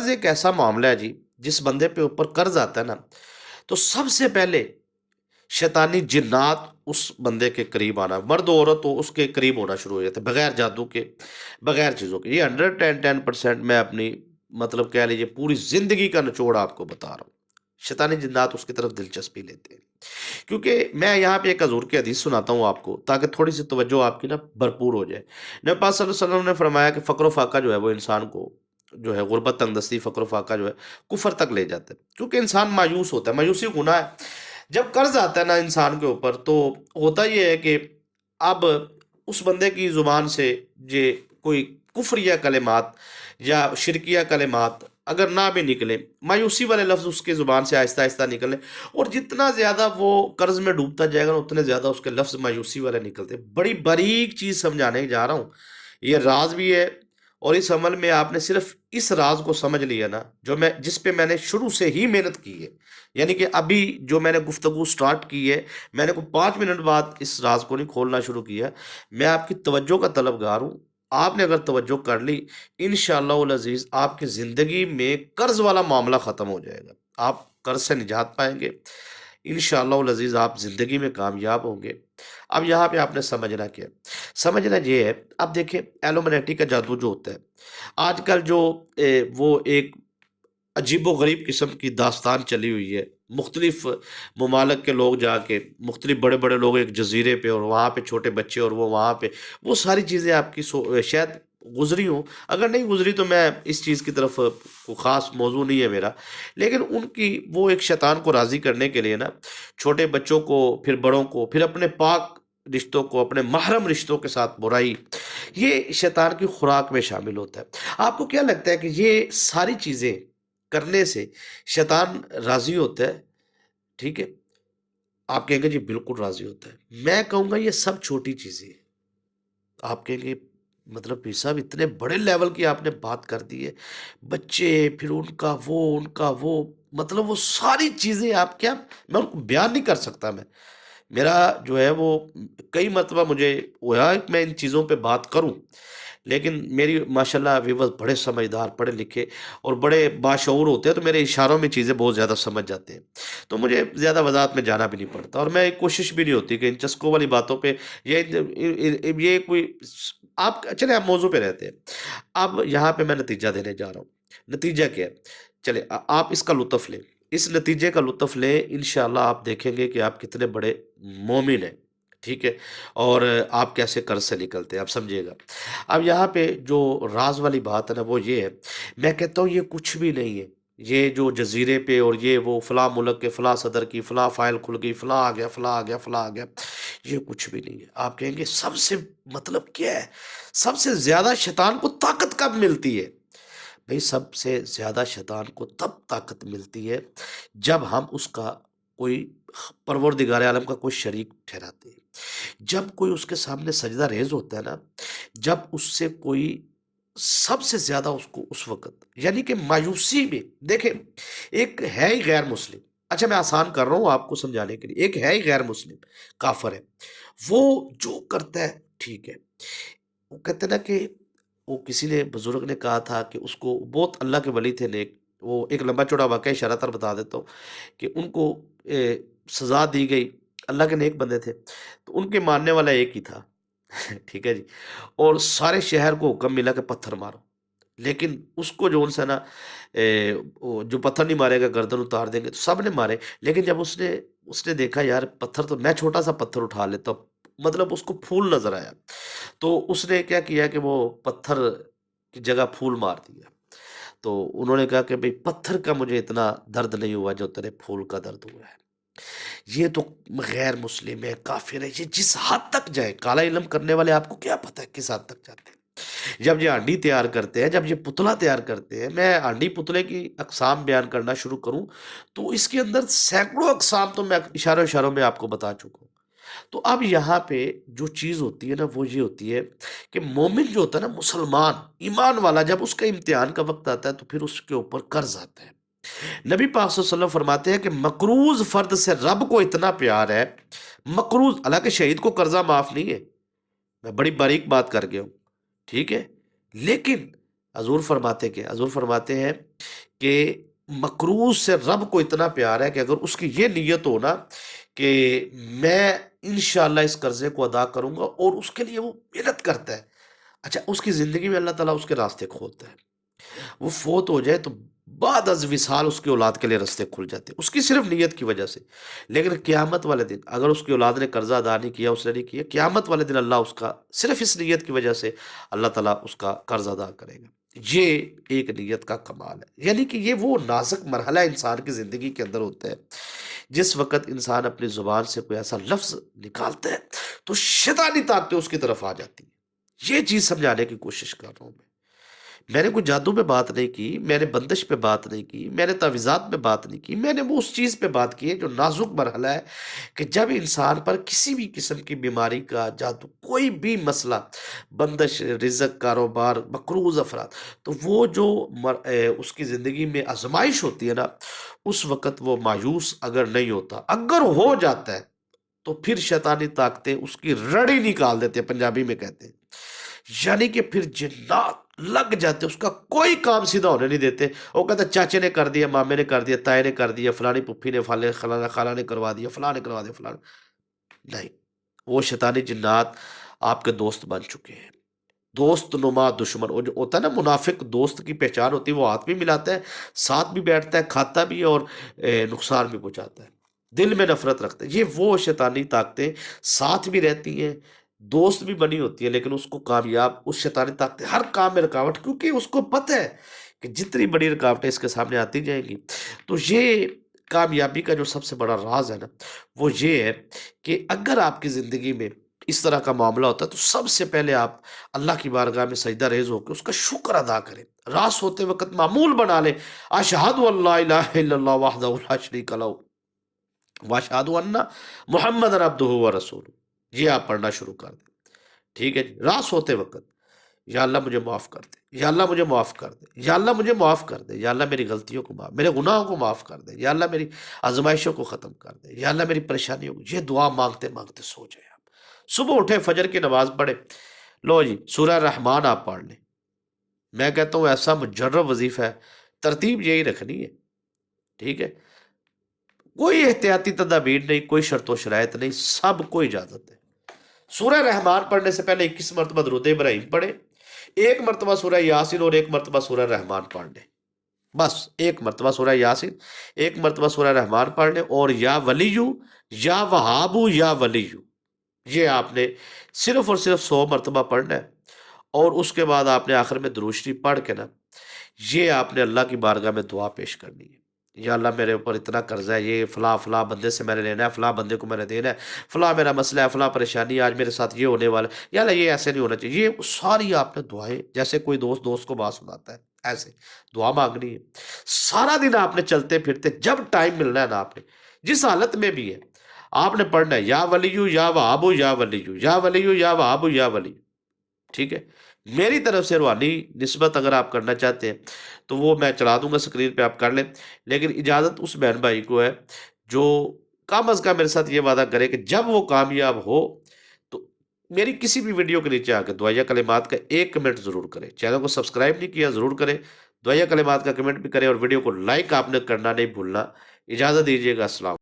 قرض ایک ایسا معاملہ ہے جی، جس بندے پہ اوپر قرض آتا ہے نا، تو سب سے پہلے شیطانی جنات اس بندے کے قریب آنا، مرد و عورت تو اس کے قریب ہونا شروع ہو جاتے ہیں، بغیر جادو کے، بغیر چیزوں کے۔ یہ 110% میں اپنی مطلب کہہ لیجیے پوری زندگی کا نچوڑ آپ کو بتا رہا ہوں۔ شیطانی جنات اس کی طرف دلچسپی لیتے ہیں، کیونکہ میں یہاں پہ ایک حضور کی حدیث سناتا ہوں آپ کو، تاکہ تھوڑی سی توجہ آپ کی نا بھرپور ہو جائے۔ نبی پاک صلی اللہ علیہ وسلم نے فرمایا کہ فقر و فاقہ جو ہے وہ انسان کو جو ہے غربت، تنگ دستی، فقر و فاقہ جو ہے کفر تک لے جاتا ہے، کیونکہ انسان مایوس ہوتا ہے، مایوسی گناہ ہے۔ جب قرض آتا ہے نا انسان کے اوپر، تو ہوتا یہ ہے کہ اب اس بندے کی زبان سے یہ کوئی کفریہ کلمات یا شرکیہ کلمات اگر نہ بھی نکلے، مایوسی والے لفظ اس کی زبان سے آہستہ آہستہ نکلیں، اور جتنا زیادہ وہ قرض میں ڈوبتا جائے گا نا، اتنے زیادہ اس کے لفظ مایوسی والے نکلتے ہیں۔ بڑی باریک چیز سمجھانے جا رہا ہوں، یہ راز بھی ہے، اور اس عمل میں آپ نے صرف اس راز کو سمجھ لیا نا، جس پہ میں نے شروع سے ہی محنت کی ہے، یعنی کہ ابھی جو میں نے گفتگو سٹارٹ کی ہے، میں نے کوئی 5 منٹ بعد اس راز کو نہیں کھولنا شروع کیا۔ میں آپ کی توجہ کا طلبگار ہوں، آپ نے اگر توجہ کر لی، انشاءاللہ العزیز آپ کی زندگی میں قرض والا معاملہ ختم ہو جائے گا، آپ قرض سے نجات پائیں گے، انشاءاللہ العزیز آپ زندگی میں کامیاب ہوں گے۔ اب یہاں پہ آپ نے سمجھنا کیا ہے؟ سمجھنا یہ ہے، اب دیکھیں ایلومینیٹی کا جادو جو ہوتا ہے آج کل جو وہ ایک عجیب و غریب قسم کی داستان چلی ہوئی ہے، مختلف ممالک کے لوگ جا کے، مختلف بڑے بڑے لوگ ایک جزیرے پہ، اور وہاں پہ چھوٹے بچے، اور وہ وہاں پہ وہ ساری چیزیں آپ کی شاید گزری ہوں، اگر نہیں گزری تو میں اس چیز کی طرف کوئی خاص موضوع نہیں ہے میرا، لیکن ان کی وہ ایک شیطان کو راضی کرنے کے لیے نا، چھوٹے بچوں کو، پھر بڑوں کو، پھر اپنے پاک رشتوں کو، اپنے محرم رشتوں کے ساتھ برائی، یہ شیطان کی خوراک میں شامل ہوتا ہے۔ آپ کو کیا لگتا ہے کہ یہ ساری چیزیں کرنے سے شیطان راضی ہوتا ہے؟ ٹھیک ہے، آپ کہیں گے جی بالکل راضی ہوتا ہے، میں کہوں گا یہ سب چھوٹی چیزیں ہیں۔ آپ کہیں گے مطلب پیر صاحب اتنے بڑے لیول کی آپ نے بات کر دی ہے، بچے، پھر ان کا وہ مطلب وہ ساری چیزیں آپ کیا، میں ان کو بیان نہیں کر سکتا۔ میرا جو ہے وہ کئی مرتبہ مجھے ہوا ہے کہ میں ان چیزوں پہ بات کروں، لیکن میری ماشاءاللہ ویورز بڑے سمجھدار، پڑھے لکھے اور بڑے باشعور ہوتے ہیں، تو میرے اشاروں میں چیزیں بہت زیادہ سمجھ جاتے ہیں، تو مجھے زیادہ وضاحت میں جانا بھی نہیں پڑتا، اور میں کوشش بھی نہیں ہوتی کہ ان چسکوں والی باتوں پہ یہ کوئی آپ چلے آپ موضوع پہ رہتے ہیں۔ اب یہاں پہ میں نتیجہ دینے جا رہا ہوں، نتیجہ کیا ہے؟ چلے آپ اس کا لطف لیں، اس نتیجے کا لطف لیں، انشاءاللہ آپ دیکھیں گے کہ آپ کتنے بڑے مومن ہیں، ٹھیک ہے، اور آپ کیسے قرض سے نکلتے ہیں، آپ سمجھیے گا۔ اب یہاں پہ جو راز والی بات ہے نا وہ یہ ہے، میں کہتا ہوں یہ کچھ بھی نہیں ہے، یہ جو جزیرے پہ اور یہ وہ فلاں ملک کے فلاں صدر کی فلاں فائل کھل گئی، فلاں آ گیا، فلاں آ گیا، فلاں آ گیا، یہ کچھ بھی نہیں ہے۔ آپ کہیں گے سب سے مطلب کیا ہے؟ سب سے زیادہ شیطان کو طاقت کب ملتی ہے؟ بھئی سب سے زیادہ شیطان کو تب طاقت ملتی ہے جب ہم اس کا کوئی پروردگار عالم کا کوئی شریک ٹھہراتے ہیں، جب کوئی اس کے سامنے سجدہ ریز ہوتا ہے نا، جب اس سے کوئی سب سے زیادہ اس کو اس وقت، یعنی کہ مایوسی میں، دیکھیں ایک ہے ہی غیر مسلم، اچھا میں آسان کر رہا ہوں آپ کو سمجھانے کے لیے، ایک ہے ہی غیر مسلم، کافر ہے، وہ جو کرتا ہے ٹھیک ہے، وہ کہتے ہیں نا کہ وہ کسی نے بزرگ نے کہا تھا کہ اس کو بہت اللہ کے ولی تھے نیک، وہ ایک لمبا چوڑا واقعہ اشارہ تر بتا دیتا ہوں کہ ان کو سزا دی گئی، اللہ کے نیک بندے تھے، تو ان کے ماننے والا ایک ہی تھا ٹھیک ہے جی، اور سارے شہر کو حکم ملا کہ پتھر مارو، لیکن اس کو جو ان سے نا وہ جو پتھر نہیں مارے گا گردن اتار دیں گے، تو سب نے مارے، لیکن جب اس نے دیکھا یار پتھر تو میں چھوٹا سا پتھر اٹھا لیتا ہوں، مطلب اس کو پھول نظر آیا، تو اس نے کیا کیا کہ وہ پتھر کی جگہ پھول مار دیا، تو انہوں نے کہا کہ بھئی پتھر کا مجھے اتنا درد نہیں ہوا جو تیرے پھول کا درد ہوا ہے، یہ تو غیر مسلم ہے، کافر ہے، یہ جس حد تک جائے، کالا علم کرنے والے آپ کو کیا پتہ ہے کس حد تک جاتے ہیں۔ جب یہ ہانڈی تیار کرتے ہیں، جب یہ پتلا تیار کرتے ہیں، میں ہانڈی پتلے کی اقسام بیان کرنا شروع کروں تو اس کے اندر سینکڑوں اقسام تو میں اشاروں اشاروں میں آپ کو بتا چکا ہوں۔ تو اب یہاں پہ جو چیز ہوتی ہے نا وہ یہ ہوتی ہے کہ مومن جو ہوتا ہے نا، مسلمان ایمان والا، جب اس کا امتحان کا وقت آتا ہے تو پھر اس کے اوپر قرض آتا ہے۔ نبی پاک صلی اللہ علیہ وسلم فرماتے ہیں کہ مقروض فرد سے رب کو اتنا پیار ہے، مقروض، حالانکہ شہید کو قرضہ معاف نہیں ہے، میں بڑی باریک بات کر گیا ہوں، ٹھیک ہے، لیکن حضور فرماتے ہیں کہ مقروض سے رب کو اتنا پیار ہے کہ اگر اس کی یہ نیت ہو نا کہ میں انشاءاللہ اس قرضے کو ادا کروں گا، اور اس کے لیے وہ محنت کرتا ہے، اچھا اس کی زندگی میں اللہ تعالیٰ اس کے راستے کھولتا ہے، وہ فوت ہو جائے تو بعد از وصال اس کی اولاد کے لیے راستے کھل جاتے ہیں اس کی صرف نیت کی وجہ سے۔ لیکن قیامت والے دن اگر اس کی اولاد نے قرضہ ادا نہیں کیا، اس نے نہیں کیا، قیامت والے دن اللہ اس کا صرف اس نیت کی وجہ سے اللہ تعالیٰ اس کا قرض ادا کرے گا۔ یہ ایک نیت کا کمال ہے، یعنی کہ یہ وہ نازک مرحلہ انسان کی زندگی کے اندر ہوتا ہے جس وقت انسان اپنی زبان سے کوئی ایسا لفظ نکالتا ہے تو شیطانی طاقتیں اس کی طرف آ جاتی ہیں۔ یہ چیز سمجھانے کی کوشش کر رہا ہوں میں نے کوئی جادو پہ بات نہیں کی، میں نے بندش پہ بات نہیں کی، میں نے تعویذات پہ بات نہیں کی، میں نے وہ اس چیز پہ بات کی ہے جو نازک مرحلہ ہے کہ جب انسان پر کسی بھی قسم کی بیماری کا جادو، کوئی بھی مسئلہ، بندش، رزق، کاروبار، مقروض افراد، تو وہ جو اس کی زندگی میں آزمائش ہوتی ہے نا، اس وقت وہ مایوس اگر نہیں ہوتا، اگر ہو جاتا ہے تو پھر شیطانی طاقتیں اس کی رڑی نکال دیتے ہیں، پنجابی میں کہتے ہیں، یعنی کہ پھر جنات لگ جاتے، اس کا کوئی کام سیدھا ہونے نہیں دیتے۔ وہ کہتے چاچے نے کر دیا، مامے نے کر دیا، تائے نے کر دیا، فلانی پھپھی نے، فلانا خالہ نے کروا دیا، فلاں نے کروا دیا، فلاں نہیں، وہ شیطانی جنات آپ کے دوست بن چکے ہیں، دوست نما دشمن۔ وہ جو ہوتا ہے نا منافق، دوست کی پہچان ہوتی ہے، وہ ہاتھ بھی ملاتا ہے، ساتھ بھی بیٹھتا ہے، کھاتا بھی ہے، اور نقصان بھی پہنچاتا ہے، دل میں نفرت رکھتا ہے۔ یہ وہ شیطانی طاقتیں ساتھ بھی رہتی ہیں، دوست بھی بنی ہوتی ہے، لیکن اس کو کامیاب، اس شیطانی طاقتیں ہر کام میں رکاوٹ، کیونکہ اس کو پتہ ہے کہ جتنی بڑی رکاوٹیں اس کے سامنے آتی جائیں گی، تو یہ کامیابی کا جو سب سے بڑا راز ہے نا، وہ یہ ہے کہ اگر آپ کی زندگی میں اس طرح کا معاملہ ہوتا ہے تو سب سے پہلے آپ اللہ کی بارگاہ میں سجدہ ریز ہو کے اس کا شکر ادا کریں، راس ہوتے وقت معمول بنا لیں، اشہد ان لا الہ الا اللہ وحدہ لا شریک لہ واشہد ان محمد عبدہ ورسولہ، یہ آپ پڑھنا شروع کر دیں، ٹھیک ہے جی، راس ہوتے وقت یا اللہ مجھے معاف کر دے، یا اللہ مجھے معاف کر دے، یا اللہ مجھے معاف کر دے، یا اللہ میری غلطیوں کو معاف، میرے گناہوں کو معاف کر دے، یا اللہ میری آزمائشوں کو ختم کر دے، یا اللہ میری پریشانیوں کو۔ یہ دعا مانگتے مانگتے سو جائے آپ، صبح اٹھے فجر کی نماز پڑھے، لو جی سورہ رحمان آپ پڑھ لیں، میں کہتا ہوں ایسا مجرب وظیفہ ہے، ترتیب یہی رکھنی ہے، ٹھیک ہے، کوئی احتیاطی تدابیر نہیں، کوئی شرط و شرائط نہیں، سب کو اجازت ہے۔ سورہ رحمان پڑھنے سے پہلے 21 مرتبہ درود ابراہیم پڑھے، ایک مرتبہ سورہ یاسین اور ایک مرتبہ سورہ رحمان پڑھ لیں، بس ایک مرتبہ سورہ یاسین، ایک مرتبہ سورہ رحمان پڑھ لیں، اور یا ولیو، یا وہابو، یا ولیو، یہ آپ نے صرف اور صرف 100 مرتبہ پڑھنا ہے، اور اس کے بعد آپ نے آخر میں درود شریف پڑھ کے نا، یہ آپ نے اللہ کی بارگاہ میں دعا پیش کرنی ہے، یا اللہ میرے اوپر اتنا قرضہ ہے، یہ فلاں فلاں بندے سے میں نے لینا ہے، فلاں بندے کو میں نے دینا ہے، فلاں میرا مسئلہ ہے، فلاں پریشانی ہے، آج میرے ساتھ یہ ہونے والا ہے، یا اللہ یہ ایسے نہیں ہونا چاہیے، یہ ساری آپ نے دعائیں، جیسے کوئی دوست دوست کو بات سناتا ہے ایسے دعا مانگنی ہے، سارا دن آپ نے چلتے پھرتے جب ٹائم ملنا ہے نا، آپ نے جس حالت میں بھی ہے آپ نے پڑھنا ہے، یا ولیو، یا وہابو، یا ولیو، یا ولیو، یا وہابو، یا ولیو، ٹھیک ہے۔ میری طرف سے روحانی نسبت اگر آپ کرنا چاہتے ہیں تو وہ میں چلا دوں گا اسکرین پہ، آپ کر لیں، لیکن اجازت اس بہن بھائی کو ہے جو کم از کم میرے ساتھ یہ وعدہ کرے کہ جب وہ کامیاب ہو تو میری کسی بھی ویڈیو کے نیچے آ کے دعائیہ کلمات کا ایک کمنٹ ضرور کرے، چینل کو سبسکرائب نہیں کیا ضرور کرے، دعائیہ کلمات کا کمنٹ بھی کرے، اور ویڈیو کو لائک آپ نے کرنا نہیں بھولنا۔ اجازت دیجیے گا، السلام۔